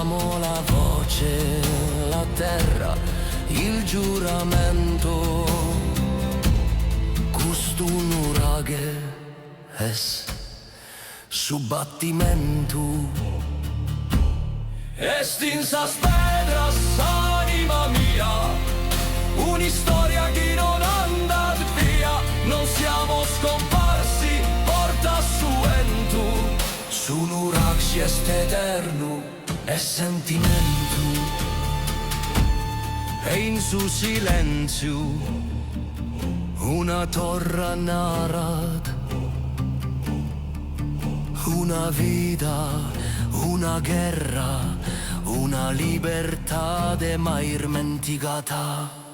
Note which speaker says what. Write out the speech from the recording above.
Speaker 1: lasciamo la voce, la terra, il giuramento. Costun uraghe es subbattimento. Estinsas pedras, anima mia, un'istoria che non andat via. Non siamo scomparsi, porta suentu. Su un urax este eterno e sentimento. E in su silenzio una torre narat. Una vita, una guerra, una libertà de mai dimenticata.